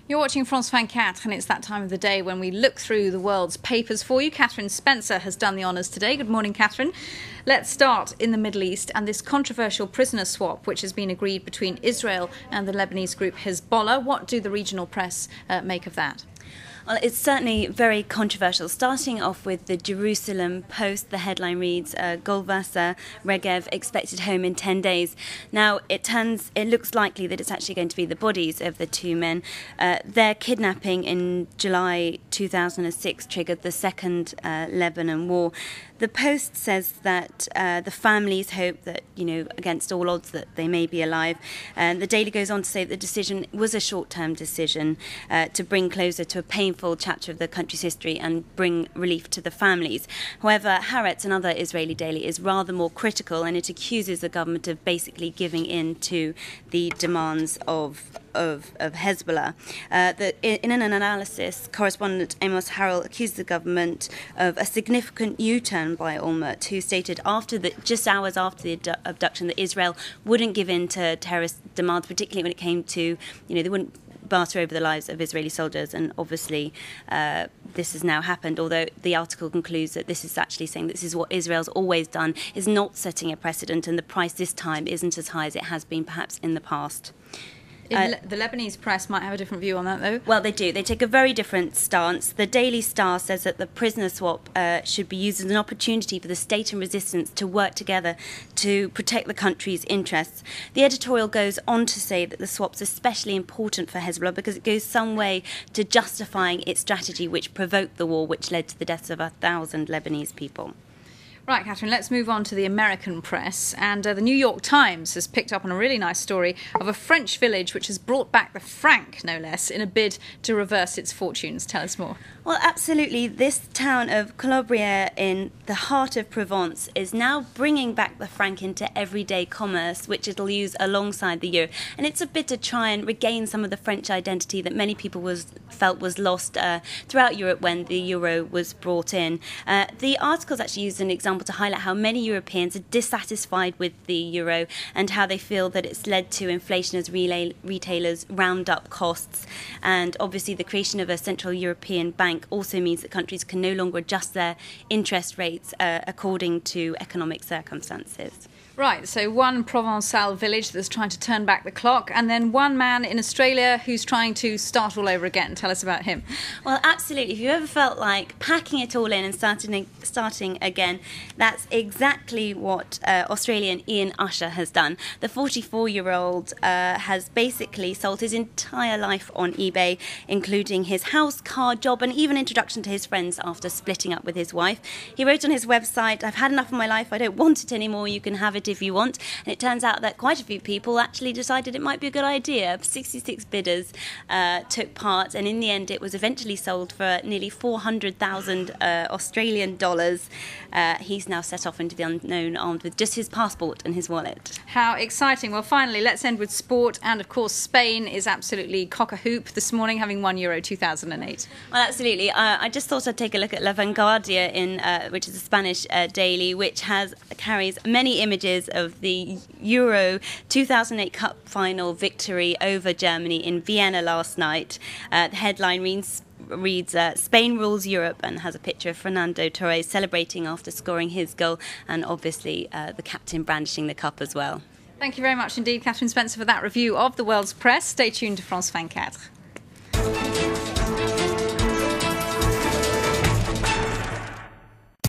You're watching France 24, and it's that time of the day when we look through the world's papers for you. Catherine Spencer has done the honours today. Good morning, Catherine. Let's start in the Middle East and this controversial prisoner swap, which has been agreed between Israel and the Lebanese group Hezbollah. What do the regional press make of that? Well, it's certainly very controversial. Starting off with the Jerusalem Post, the headline reads, Golvasa Regev expected home in 10 days. Now, it looks likely that it's actually going to be the bodies of the two men. Their kidnapping in July 2006 triggered the Second Lebanon War. The Post says that the families hope that, against all odds, that they may be alive. And the Daily goes on to say that the decision was a short-term decision to bring closure to a painful chapter of the country's history and bring relief to the families. However, Haaretz, another Israeli daily, is rather more critical, and it accuses the government of basically giving in to the demands of Hezbollah. In an analysis, correspondent Amos Harel accused the government of a significant U-turn by Olmert, who stated just hours after the abduction that Israel wouldn't give in to terrorist demands, particularly when it came to, they wouldn't barter over the lives of Israeli soldiers, and obviously this has now happened, although the article concludes that this is actually saying this is what Israel's always done, is not setting a precedent, and the price this time isn't as high as it has been perhaps in the past. The Lebanese press might have a different view on that, though. Well, they do. They take a very different stance. The Daily Star says that the prisoner swap should be used as an opportunity for the state and resistance to work together to protect the country's interests. The editorial goes on to say that the swap's especially important for Hezbollah because it goes some way to justifying its strategy, which provoked the war, which led to the deaths of 1,000 Lebanese people. Right, Catherine, let's move on to the American press. And the New York Times has picked up on a really nice story of a French village which has brought back the franc, no less, in a bid to reverse its fortunes. Tell us more. Well, absolutely. This town of Colombières in the heart of Provence is now bringing back the franc into everyday commerce, which it'll use alongside the euro. And it's a bit to try and regain some of the French identity that many people felt was lost throughout Europe when the euro was brought in. The article's actually used an example to highlight how many Europeans are dissatisfied with the euro and how they feel that it's led to inflation as retailers round up costs. And obviously the creation of a Central European Bank also means that countries can no longer adjust their interest rates according to economic circumstances. Right, so one Provençal village that's trying to turn back the clock, and then one man in Australia who's trying to start all over again. Tell us about him. Well, absolutely. If you ever felt like packing it all in and starting again, that's exactly what Australian Ian Usher has done. The 44-year-old has basically sold his entire life on eBay, including his house, car, job, and even introduction to his friends after splitting up with his wife. He wrote on his website, "I've had enough of my life, I don't want it anymore, you can have it if you want." And it turns out that quite a few people actually decided it might be a good idea. 66 bidders took part, and in the end it was eventually sold for nearly 400,000 Australian dollars. He's now set off into the unknown armed with just his passport and his wallet. How exciting. Well, finally, let's end with sport. And of course, Spain is absolutely cock-a-hoop this morning, having won Euro 2008. Well, absolutely. I just thought I'd take a look at La Vanguardia, which is a Spanish daily, which carries many images of the Euro 2008 Cup final victory over Germany in Vienna last night. The headline reads, Spain rules Europe, and has a picture of Fernando Torres celebrating after scoring his goal, and obviously the captain brandishing the cup as well. Thank you very much indeed, Catherine Spencer, for that review of the world's press. Stay tuned to France 24.